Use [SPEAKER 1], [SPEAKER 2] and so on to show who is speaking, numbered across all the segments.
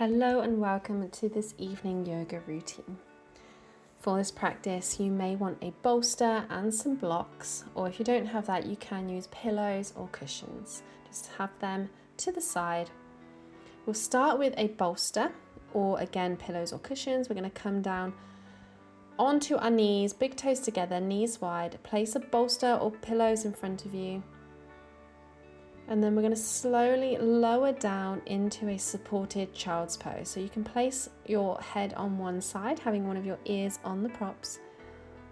[SPEAKER 1] Hello and welcome to this evening yoga routine. For this practice, you may want a bolster and some blocks, or if you don't have that, you can use pillows or cushions. Just have them to the side. We'll start with a bolster, or again, pillows or cushions. We're going to come down onto our knees, big toes together, knees wide. Place a bolster or pillows in front of you. And then we're going to slowly lower down into a supported child's pose. So you can place your head on one side, having one of your ears on the props,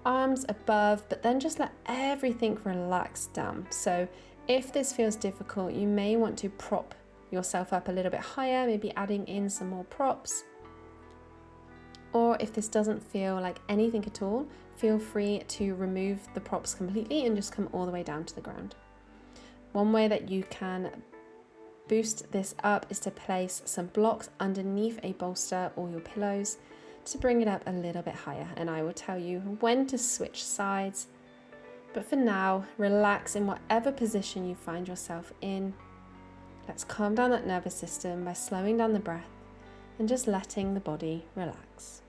[SPEAKER 1] arms above, but then just let everything relax down. So if this feels difficult, you may want to prop yourself up a little bit higher, maybe adding in some more props. Or if this doesn't feel like anything at all, feel free to remove the props completely and just come all the way down to the ground. One way that you can boost this up is to place some blocks underneath a bolster or your pillows to bring it up a little bit higher. And I will tell you when to switch sides. But for now, relax in whatever position you find yourself in. Let's calm down that nervous system by slowing down the breath and just letting the body relax.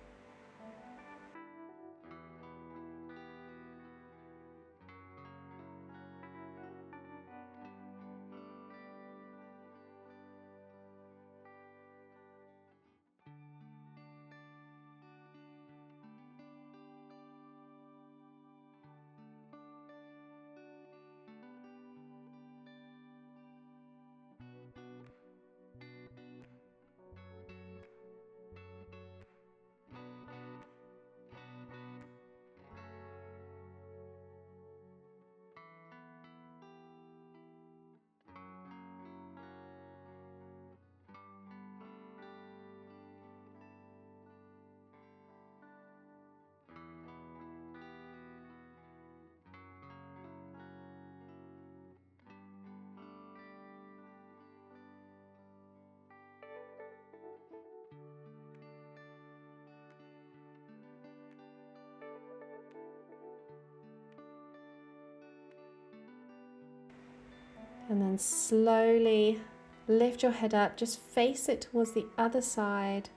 [SPEAKER 1] And then slowly lift your head up, just face it towards the other side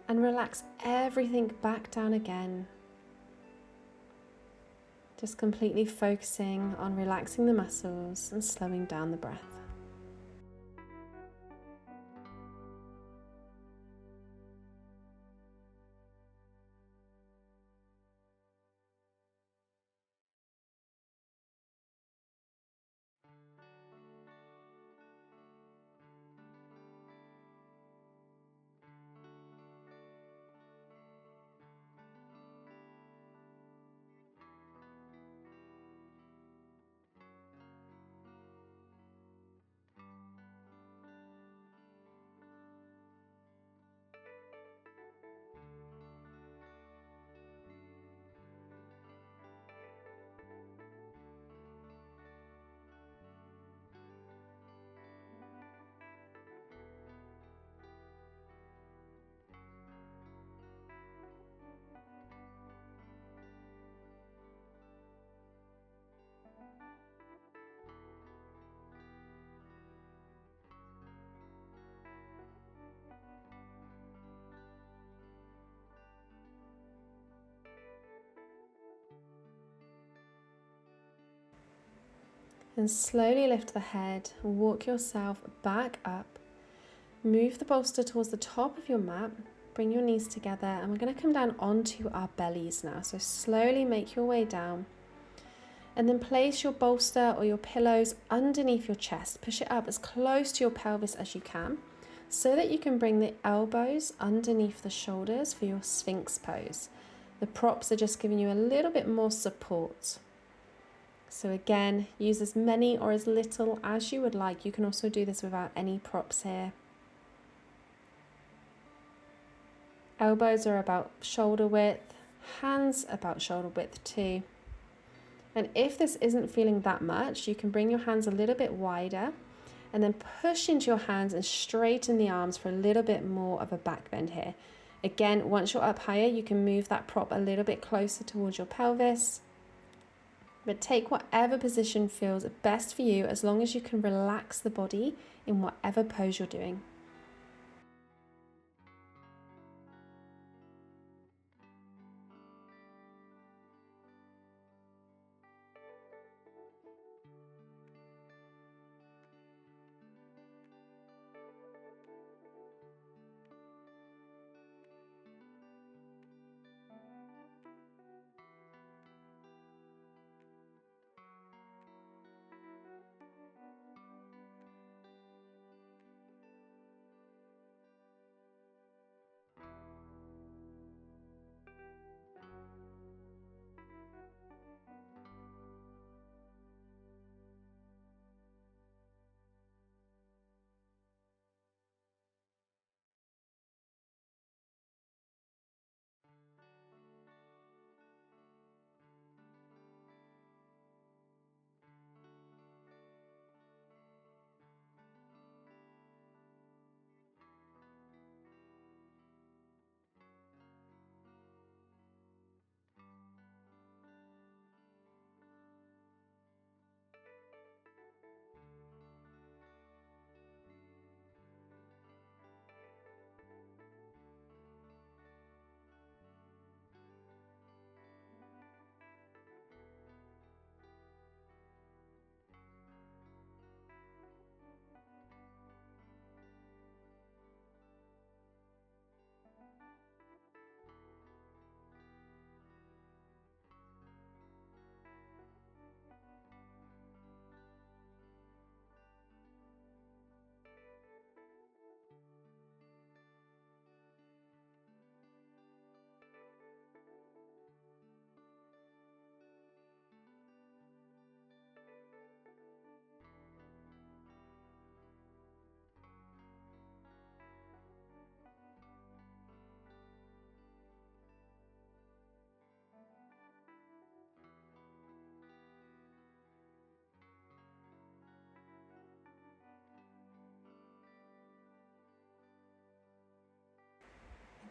[SPEAKER 1] and relax everything back down again. Just completely focusing on relaxing the muscles and slowing down the breath. And slowly lift the head, walk yourself back up. Move the bolster towards the top of your mat, bring your knees together, and we're going to come down onto our bellies now. So slowly make your way down. And then place your bolster or your pillows underneath your chest. Push it up as close to your pelvis as you can so that you can bring the elbows underneath the shoulders for your Sphinx pose. The props are just giving you a little bit more support. So again, use as many or as little as you would like. You can also do this without any props here. Elbows are about shoulder width, hands about shoulder width too. And if this isn't feeling that much, you can bring your hands a little bit wider and then push into your hands and straighten the arms for a little bit more of a back bend here. Again, once you're up higher, you can move that prop a little bit closer towards your pelvis. But take whatever position feels best for you as long as you can relax the body in whatever pose you're doing.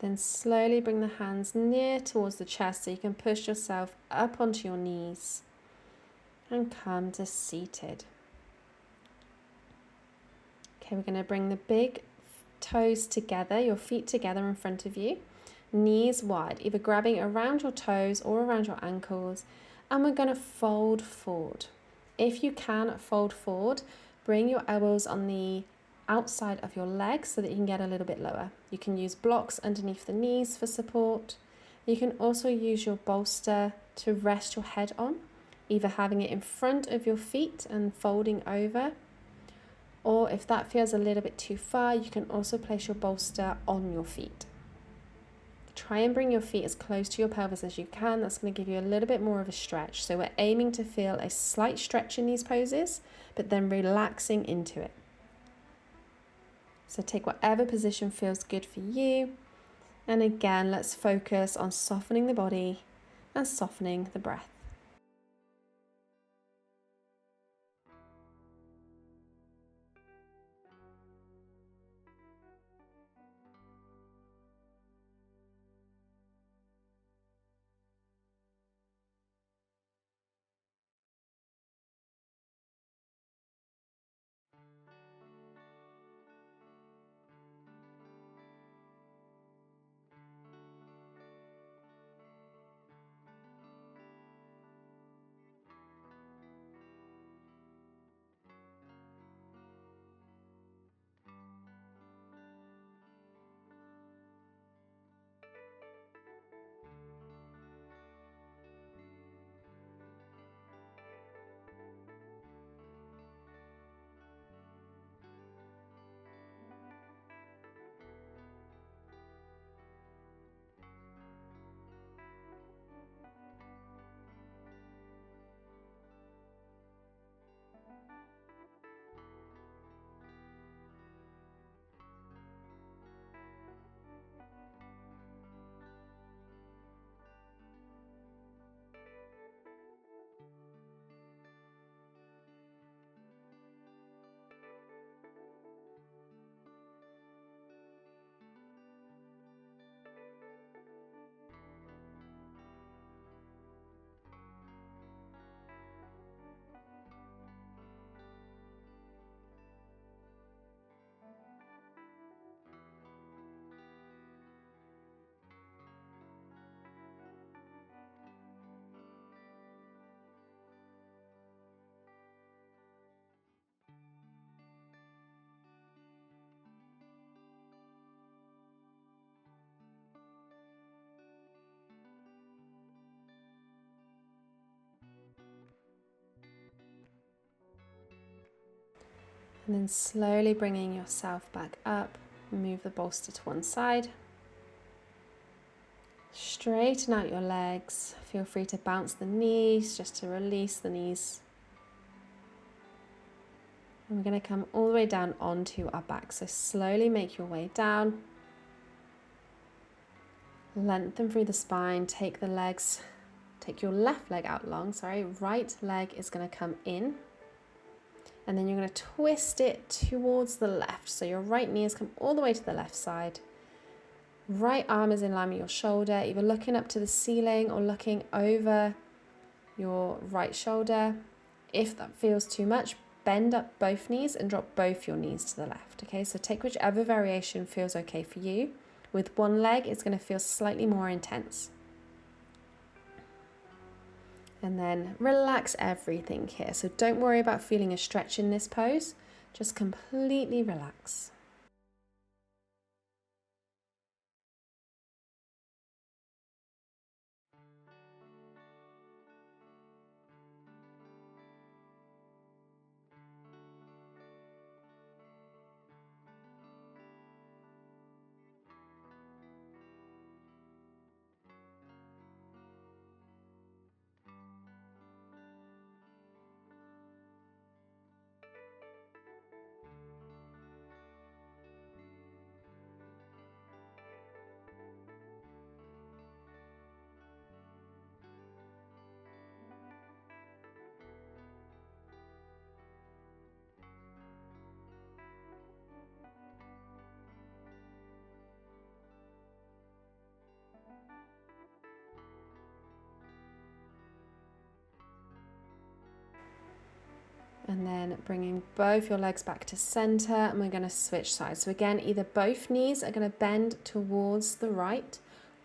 [SPEAKER 1] Then slowly bring the hands near towards the chest so you can push yourself up onto your knees and come to seated. Okay, we're going to bring the big toes together, your feet together in front of you, knees wide, either grabbing around your toes or around your ankles, and we're going to fold forward. If you can fold forward, bring your elbows on the outside of your legs so that you can get a little bit lower. You can use blocks underneath the knees for support. You can also use your bolster to rest your head on, either having it in front of your feet and folding over, or if that feels a little bit too far, you can also place your bolster on your feet. Try and bring your feet as close to your pelvis as you can. That's going to give you a little bit more of a stretch. So we're aiming to feel a slight stretch in these poses, but then relaxing into it. So take whatever position feels good for you. And again, let's focus on softening the body and softening the breath. And then slowly bringing yourself back up, move the bolster to one side. Straighten out your legs. Feel free to bounce the knees just to release the knees. And we're going to come all the way down onto our back. So slowly make your way down. Lengthen through the spine. Take your left leg out long, right leg is going to come in. And then you're going to twist it towards the left. So your right knee has come all the way to the left side. Right arm is in line with your shoulder, either looking up to the ceiling or looking over your right shoulder. If that feels too much, bend up both knees and drop both your knees to the left. Okay, so take whichever variation feels okay for you. With one leg, it's going to feel slightly more intense. And then relax everything here. So don't worry about feeling a stretch in this pose. Just completely relax. And then bringing both your legs back to center, and we're going to switch sides. So again, either both knees are going to bend towards the right,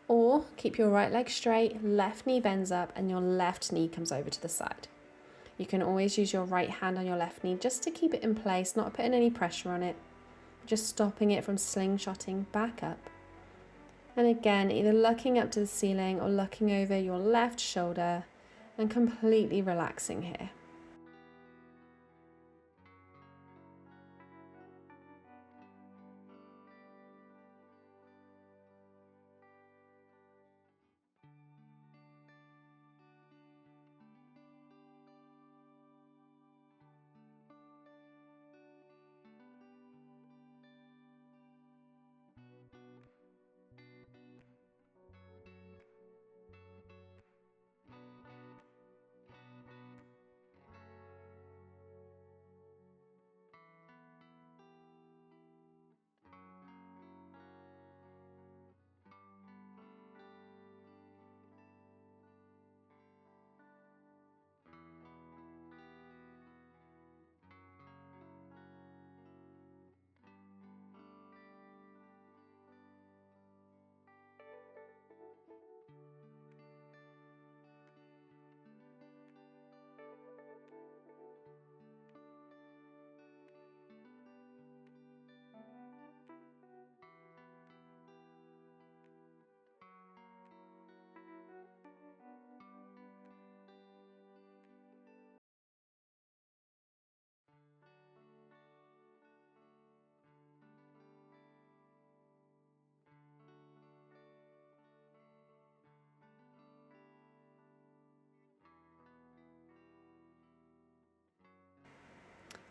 [SPEAKER 1] or keep your right leg straight, left knee bends up, and your left knee comes over to the side. You can always use your right hand on your left knee just to keep it in place, not putting any pressure on it, just stopping it from slingshotting back up. And again, either looking up to the ceiling or looking over your left shoulder and completely relaxing here.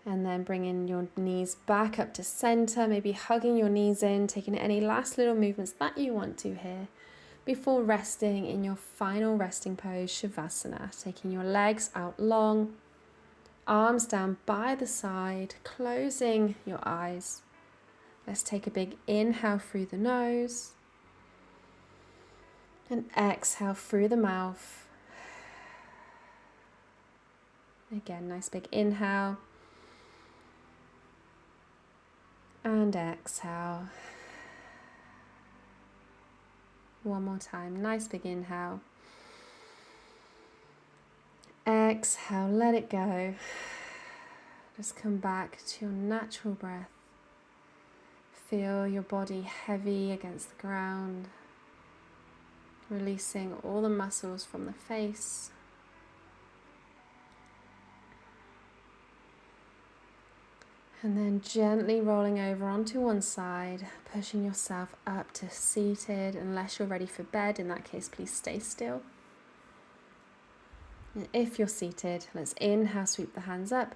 [SPEAKER 1] And then bringing your knees back up to center, maybe hugging your knees in, taking any last little movements that you want to here before resting in your final resting pose, Shavasana. Taking your legs out long, arms down by the side, closing your eyes. Let's take a big inhale through the nose and exhale through the mouth. Again, nice big inhale. And exhale. One more time. Nice big inhale. Exhale, let it go. Just come back to your natural breath. Feel your body heavy against the ground. Releasing all the muscles from the face. And then gently rolling over onto one side, pushing yourself up to seated. Unless you're ready for bed, in that case, please stay still. And if you're seated, let's inhale, sweep the hands up.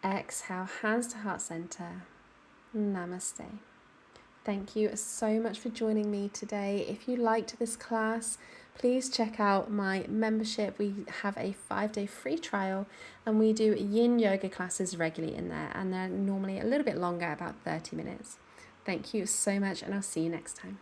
[SPEAKER 1] Exhale, hands to heart center. Namaste. Thank you so much for joining me today. If you liked this class, please check out my membership. We have a 5-day free trial and we do yin yoga classes regularly in there, and they're normally a little bit longer, about 30 minutes. Thank you so much, and I'll see you next time.